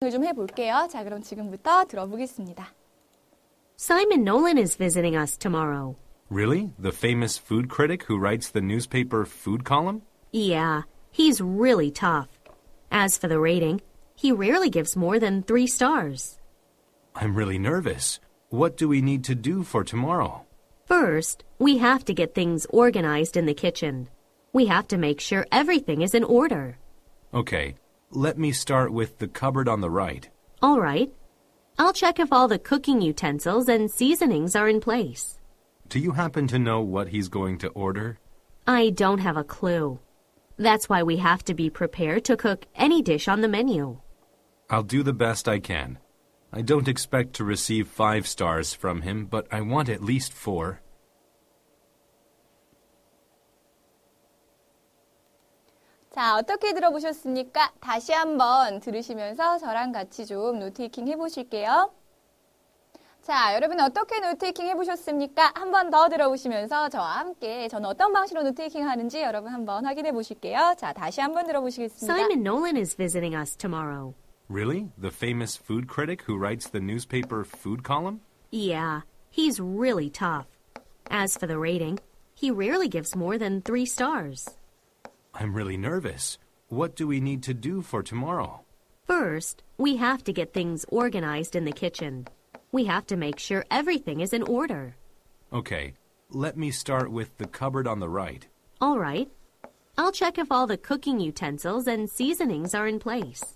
좀 해볼게요. 자, 그럼 지금부터 들어보겠습니다. Simon Nolan is visiting us tomorrow. Really? The famous food critic who writes the newspaper food column? Yeah, he's really tough. As for the rating, he rarely gives more than 3 stars. I'm really nervous. What do we need to do for tomorrow? First, we have to get things organized in the kitchen. We have to make sure everything is in order. Okay, let me start with the cupboard on the right. All right. I'll check if all the cooking utensils and seasonings are in place. Do you happen to know what he's going to order? I don't have a clue. That's why we have to be prepared to cook any dish on the menu. I'll do the best I can. I don't expect to receive 5 stars from him, but I want at least 4. 자, 어떻게 들어보셨습니까? 다시 한번 들으시면서 저랑 같이 좀 노트테이킹 해보실게요. 자, 여러분 어떻게 노트테이킹 해보셨습니까? 한 번 더 들어보시면서 저와 함께 저는 어떤 방식으로 노트테이킹 하는지 여러분 한번 확인해 보실게요. 자, 다시 한번 들어보시겠습니다. Simon Nolan is visiting us tomorrow. Really? The famous food critic who writes the newspaper food column? Yeah, he's really tough. As for the rating, he rarely gives more than 3 stars. I'm really nervous. What do we need to do for tomorrow? First, we have to get things organized in the kitchen. We have to make sure everything is in order. Okay, let me start with the cupboard on the right. All right. I'll check if all the cooking utensils and seasonings are in place.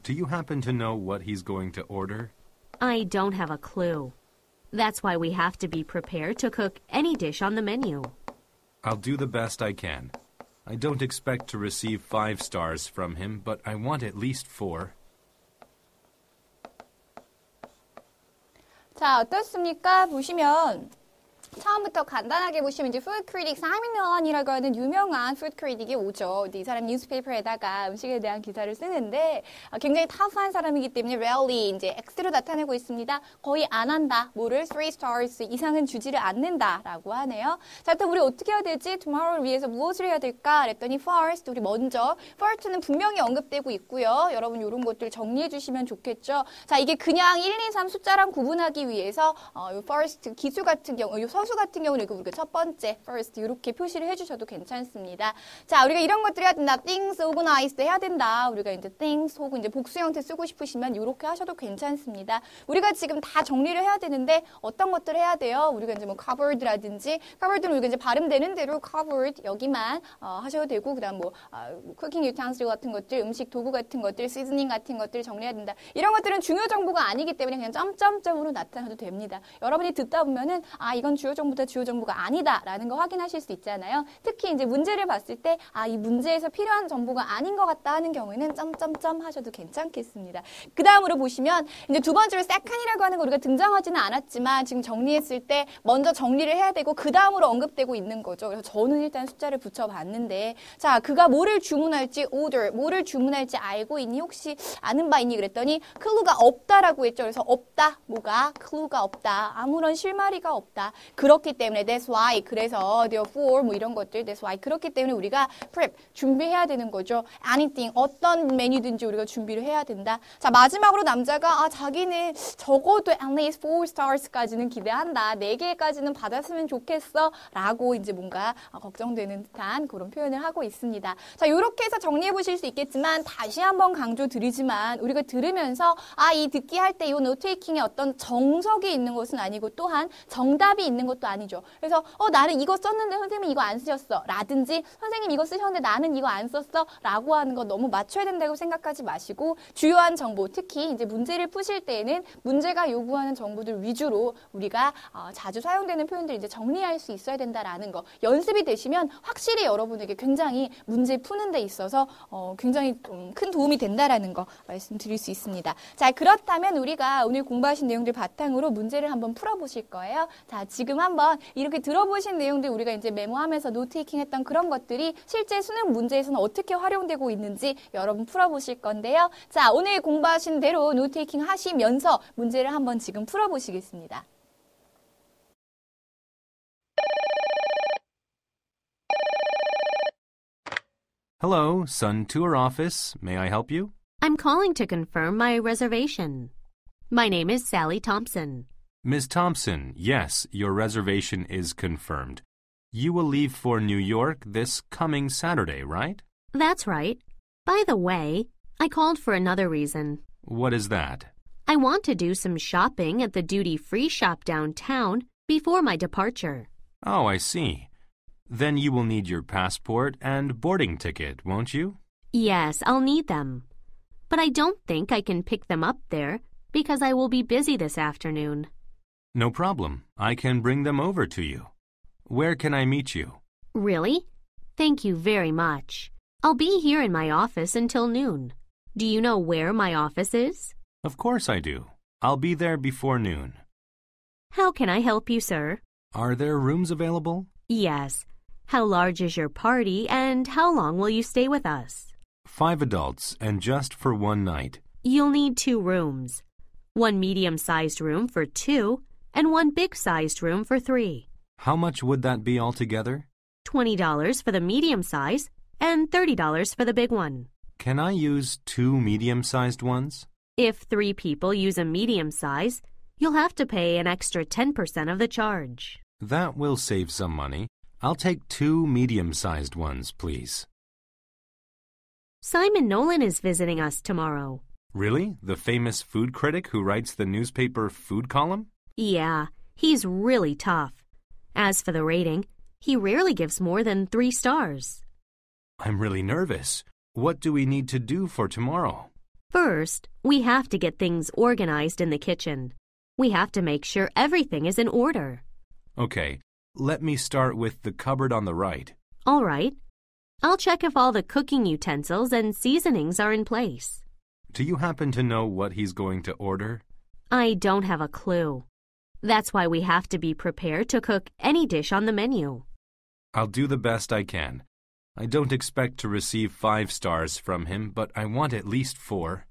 Do you happen to know what he's going to order? I don't have a clue. That's why we have to be prepared to cook any dish on the menu. I'll do the best I can. I don't expect to receive 5 stars from him, but I want at least 4. 자, 어떻습니까? 보시면 처음부터 간단하게 보시면 이제 푸드 크리틱 사이먼 널런이라고 하는 유명한 푸드 크리틱이 오죠. 근데 이 사람 뉴스페이퍼에다가 음식에 대한 기사를 쓰는데 굉장히 터프한 사람이기 때문에 rarely 이제 X로 나타내고 있습니다. 거의 안 한다. 뭐를 3 stars 이상은 주지를 않는다라고 하네요. 자, 일단 우리 어떻게 해야 되지? tomorrow를 위해서 무엇을 해야 될까? 그랬더니 first 우리 먼저 first는 분명히 언급되고 있고요. 여러분 이런 것들 정리해 주시면 좋겠죠. 자, 이게 그냥 1, 2, 3 숫자랑 구분하기 위해서 요 first 기수 같은 경우 요 서수 같은 경우는 우리가 첫 번째 first 이렇게 표시를 해주셔도 괜찮습니다. 자, 우리가 이런 것들 해야 된다. things organized 해야 된다. 우리가 이제 things 혹은 이제 복수 형태 쓰고 싶으시면 이렇게 하셔도 괜찮습니다. 우리가 지금 다 정리를 해야 되는데 어떤 것들 해야 돼요? 우리가 이제 뭐 covered라든지 covered는 우리가 이제 발음되는 대로 covered 여기만 하셔도 되고 그다음 뭐 cooking utensil 같은 것들, 음식 도구 같은 것들, seasoning 같은 것들 정리해야 된다. 이런 것들은 중요 정보가 아니기 때문에 그냥 점점점으로 나타나도 됩니다. 여러분이 듣다 보면은 이건 주요 정보다 주요 정보가 아니다라는 거 확인하실 수 있잖아요. 특히 이제 문제를 봤을 때 이 문제에서 필요한 정보가 아닌 것 같다 하는 경우에는 점점점 하셔도 괜찮겠습니다. 그 다음으로 보시면 이제 두 번째로 second이라고 하는 거 우리가 등장하지는 않았지만 지금 정리했을 때 먼저 정리를 해야 되고 그 다음으로 언급되고 있는 거죠. 그래서 저는 일단 숫자를 붙여봤는데 자, 그가 뭐를 주문할지 order, 뭐를 주문할지 알고 있니? 혹시 아는 바 있니? 그랬더니 클루가 없다라고 했죠. 그래서 없다, 뭐가? 클루가 없다. 아무런 실마리가 없다. 그렇기 때문에 that's why 그래서 therefore 뭐 이런 것들 that's why 그렇기 때문에 우리가 prep 준비해야 되는 거죠. anything 어떤 메뉴든지 우리가 준비를 해야 된다. 자, 마지막으로 남자가 자기는 적어도 at least 4 stars까지는 기대한다. 4개까지는 받았으면 좋겠어 라고 이제 뭔가 걱정되는 듯한 그런 표현을 하고 있습니다. 자, 이렇게 해서 정리해 보실 수 있겠지만 다시 한번 강조 드리지만 우리가 들으면서 이 듣기 할 때 이 노트테이킹에 어떤 정석이 있는 것은 아니고 또한 정답이 있는 것도 아니죠. 그래서 나는 이거 썼는데 선생님이 이거 안 쓰셨어 라든지 선생님 이거 쓰셨는데 나는 이거 안 썼어 라고 하는 거 너무 맞춰야 된다고 생각하지 마시고 주요한 정보 특히 이제 문제를 푸실 때에는 문제가 요구하는 정보들 위주로 우리가 자주 사용되는 표현들 이제 정리할 수 있어야 된다라는 거 연습이 되시면 확실히 여러분에게 굉장히 문제 푸는 데 있어서 굉장히 큰 도움이 된다라는 거 말씀드릴 수 있습니다. 자, 그렇다면 우리가 오늘 공부하신 내용들 바탕으로 문제를 한번 풀어보실 거예요. 자, 지금 한번 이렇게 들어보신 내용들 우리가 이제 메모하면서 노트테이킹 했던 그런 것들이 실제 수능 문제에서는 어떻게 활용되고 있는지 여러분 풀어보실 건데요. 자, 오늘 공부하신 대로 노트테이킹 하시면서 문제를 한번 지금 풀어보시겠습니다. Hello, Sun Tour Office. May I help you? I'm calling to confirm my reservation. My name is Sally Thompson. Miss Thompson, yes, your reservation is confirmed. You will leave for New York this coming Saturday, right? That's right. By the way, I called for another reason. What is that? I want to do some shopping at the duty-free shop downtown before my departure. Oh, I see. Then you will need your passport and boarding ticket, won't you? Yes, I'll need them. But I don't think I can pick them up there because I will be busy this afternoon. No problem. I can bring them over to you. Where can I meet you? Really? Thank you very much. I'll be here in my office until noon. Do you know where my office is? Of course I do. I'll be there before noon. How can I help you, sir? Are there rooms available? Yes. How large is your party and how long will you stay with us? 5 adults and just for one night. You'll need 2 rooms. 1 medium-sized room for 2 and 1 big-sized room for 3. How much would that be altogether? $20 for the medium size and $30 for the big one. Can I use 2 medium-sized ones? If 3 people use a medium size, you'll have to pay an extra 10% of the charge. That will save some money. I'll take 2 medium-sized ones, please. Simon Nolan is visiting us tomorrow. Really? The famous food critic who writes the newspaper food column? Yeah, he's really tough. As for the rating, he rarely gives more than 3 stars. I'm really nervous. What do we need to do for tomorrow? First, we have to get things organized in the kitchen. We have to make sure everything is in order. Okay, let me start with the cupboard on the right. All right. I'll check if all the cooking utensils and seasonings are in place. Do you happen to know what he's going to order? I don't have a clue. That's why we have to be prepared to cook any dish on the menu. I'll do the best I can. I don't expect to receive 5 stars from him, but I want at least 4.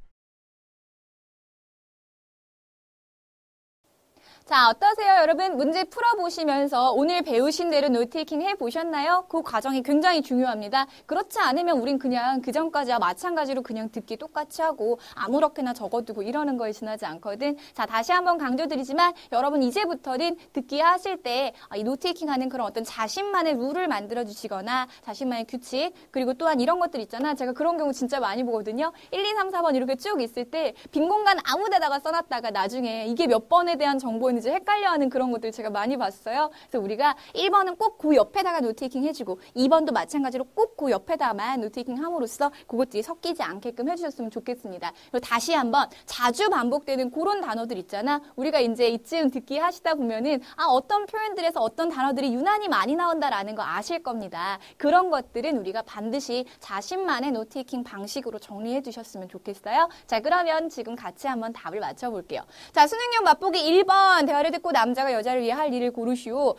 자, 어떠세요? 여러분 문제 풀어보시면서 오늘 배우신 대로 노트테이킹 해보셨나요? 그 과정이 굉장히 중요합니다. 그렇지 않으면 우린 그냥 그전까지와 마찬가지로 그냥 듣기 똑같이 하고 아무렇게나 적어두고 이러는 거에 지나지 않거든. 자, 다시 한번 강조드리지만 여러분 이제부터는 듣기 하실 때 이 노트테이킹 하는 그런 어떤 자신만의 룰을 만들어주시거나 자신만의 규칙 그리고 또한 이런 것들 있잖아. 제가 그런 경우 진짜 많이 보거든요. 1, 2, 3, 4번 이렇게 쭉 있을 때 빈 공간 아무 데다가 써놨다가 나중에 이게 몇 번에 대한 정보 이제 헷갈려하는 그런 것들 제가 많이 봤어요. 그래서 우리가 1번은 꼭 그 옆에다가 노테이킹 해주고 2번도 마찬가지로 꼭 그 옆에다만 노테이킹 함으로써 그것들이 섞이지 않게끔 해주셨으면 좋겠습니다. 그리고 다시 한번 자주 반복되는 그런 단어들 있잖아. 우리가 이제 이쯤 듣기 하시다 보면은 어떤 표현들에서 어떤 단어들이 유난히 많이 나온다라는 거 아실 겁니다. 그런 것들은 우리가 반드시 자신만의 노테이킹 방식으로 정리해 주셨으면 좋겠어요. 자, 그러면 지금 같이 한번 답을 맞춰볼게요. 자, 수능용 맛보기 1번 대화를 듣고 남자가 여자를 위해 할 일을 고르시오.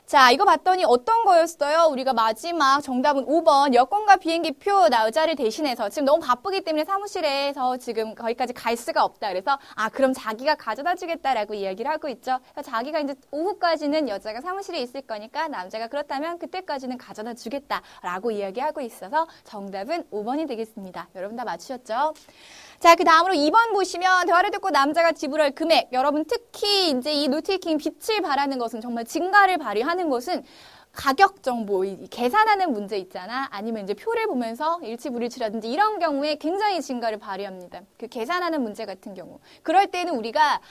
자, 이거 봤더니 어떤 거였어요? 우리가 마지막 정답은 5번 여권과 비행기표 나 여자를 대신해서 지금 너무 바쁘기 때문에 사무실에서 지금 거기까지 갈 수가 없다. 그래서 그럼 자기가 가져다 주겠다라고 이야기를 하고 있죠. 그래서 자기가 이제 오후까지는 여자가 사무실에 있을 거니까 남자가 그렇다면 그때까지는 가져다 주겠다라고 이야기하고 있어서 정답은 5번이 되겠습니다. 여러분 다 맞추셨죠? 자, 그 다음으로 2번 보시면 대화를 듣고 남자가 지불할 금액. 여러분 특히 이제 이 노트테이킹 빛을 발하는 것은 정말 증가를 발휘하는 것은 가격 정보, 계산하는 문제 있잖아. 아니면 이제 표를 보면서 일치불일치라든지 이런 경우에 굉장히 증가를 발휘합니다. 그 계산하는 문제 같은 경우. 그럴 때는 우리가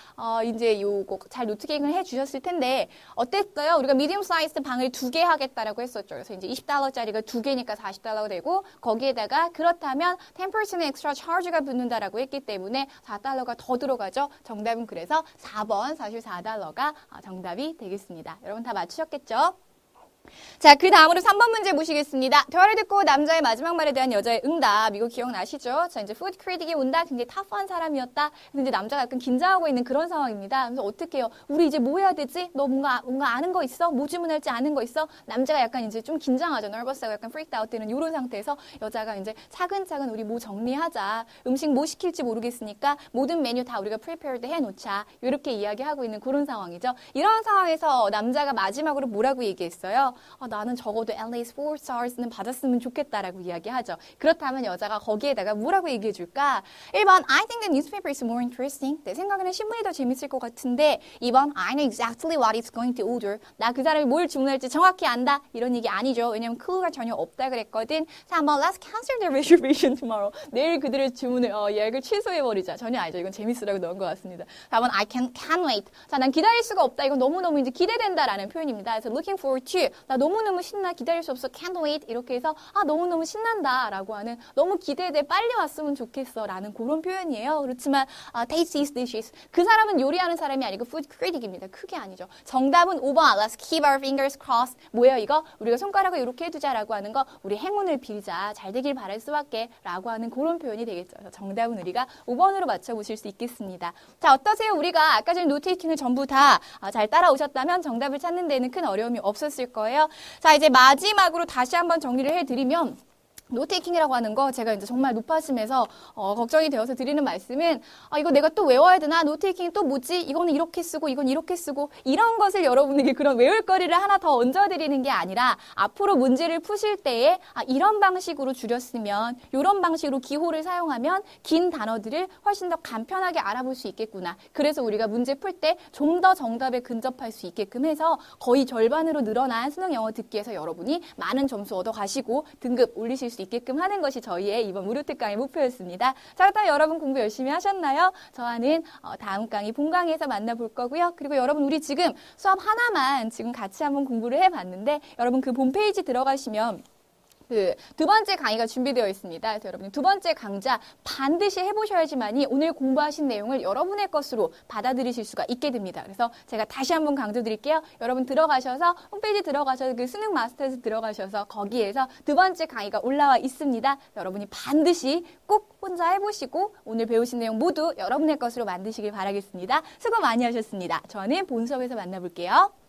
이제 요거 잘 노트테이킹을 해 주셨을 텐데 어땠어요? 우리가 미디엄 사이즈 방을 2개 하겠다라고 했었죠. 그래서 이제 $20짜리가 2개니까 $40가 되고 거기에다가 그렇다면 10% 엑스트라 차지가 붙는다라고 했기 때문에 $4가 더 들어가죠. 정답은 그래서 4번 $44가 정답이 되겠습니다. 여러분 다 맞추셨겠죠? 자, 그 다음으로 3번 문제 보시겠습니다. 대화를 듣고 남자의 마지막 말에 대한 여자의 응답. 이거 기억나시죠? 자, 이제 푸드 크리틱이 온다. 굉장히 터프한 사람이었다. 근데 이제 남자가 약간 긴장하고 있는 그런 상황입니다. 그래서 어떻게 해요? 우리 이제 뭐 해야 되지? 너 뭔가 아는 거 있어? 뭐 주문할지 아는 거 있어? 남자가 약간 이제 좀 긴장하죠. nervous하고 약간 freaked out 되는 이런 상태에서 여자가 이제 차근차근 우리 뭐 정리하자. 음식 뭐 시킬지 모르겠으니까 모든 메뉴 다 우리가 prepared 해놓자. 이렇게 이야기하고 있는 그런 상황이죠. 이런 상황에서 남자가 마지막으로 뭐라고 얘기했어요? 그래서 나는 적어도 at least 4 stars는 받았으면 좋겠다라고 이야기하죠. 그렇다면 여자가 거기에다가 뭐라고 얘기해 줄까? 1번 I think the newspaper is more interesting. 내 생각에는 신문이 더 재밌을 것 같은데 2번 I know exactly what it's going to order. 나 그 사람이 뭘 주문할지 정확히 안다. 이런 얘기 아니죠. 왜냐면 clue가 전혀 없다 그랬거든. 3번 let's cancel the reservation tomorrow. 내일 그들의 주문을 예약을 취소해버리자. 전혀 아니죠. 이건 재밌으라고 넣은 것 같습니다. 4번 I can't wait. 자, 난 기다릴 수가 없다. 이건 너무너무 이제 기대된다라는 표현입니다. 그래서 looking forward to. 나 너무너무 신나. 기다릴 수 없어. can't wait. 이렇게 해서 너무너무 신난다라고 하는 너무 기대돼. 빨리 왔으면 좋겠어. 라는 그런 표현이에요. 그렇지만 taste these dishes. 그 사람은 요리하는 사람이 아니고 food critic입니다. 크게 아니죠. 정답은 5번 let's keep our fingers crossed. 뭐예요 이거? 우리가 손가락을 이렇게 해두자라고 하는 거 우리 행운을 빌자. 잘 되길 바랄 수밖에 라고 하는 그런 표현이 되겠죠. 그래서 정답은 우리가 5번으로 맞춰보실 수 있겠습니다. 자, 어떠세요? 우리가 아까 전에 노테이킹을 전부 다 잘 따라오셨다면 정답을 찾는 데는 큰 어려움이 없었을 거예요. 자, 이제 마지막으로 다시 한번 정리를 해드리면 노테이킹이라고 하는 거 제가 이제 정말 높아심에서 걱정이 되어서 드리는 말씀은 이거 내가 또 외워야 되나? 노테이킹이 또 뭐지? 이거는 이렇게 쓰고 이건 이렇게 쓰고 이런 것을 여러분에게 그런 외울 거리를 하나 더 얹어드리는 게 아니라 앞으로 문제를 푸실 때에 이런 방식으로 줄였으면 이런 방식으로 기호를 사용하면 긴 단어들을 훨씬 더 간편하게 알아볼 수 있겠구나. 그래서 우리가 문제 풀 때 좀 더 정답에 근접할 수 있게끔 해서 거의 절반으로 늘어난 수능 영어 듣기에서 여러분이 많은 점수 얻어가시고 등급 올리실 수 있게끔 하는 것이 저희의 이번 무료 특강의 목표였습니다. 자, 일단 여러분 공부 열심히 하셨나요? 저와는 다음 강의 본강의에서 만나볼 거고요. 그리고 여러분 우리 지금 수업 하나만 지금 같이 한번 공부를 해봤는데 여러분 그 홈페이지 들어가시면 그 두 번째 강의가 준비되어 있습니다. 그래서 여러분 두 번째 강좌 반드시 해보셔야지만이 오늘 공부하신 내용을 여러분의 것으로 받아들이실 수가 있게 됩니다. 그래서 제가 다시 한번 강조드릴게요. 여러분 들어가셔서 홈페이지 들어가셔서 그 수능 마스터에서 들어가셔서 거기에서 두 번째 강의가 올라와 있습니다. 여러분이 반드시 꼭 혼자 해보시고 오늘 배우신 내용 모두 여러분의 것으로 만드시길 바라겠습니다. 수고 많이 하셨습니다. 저는 본 수업에서 만나볼게요.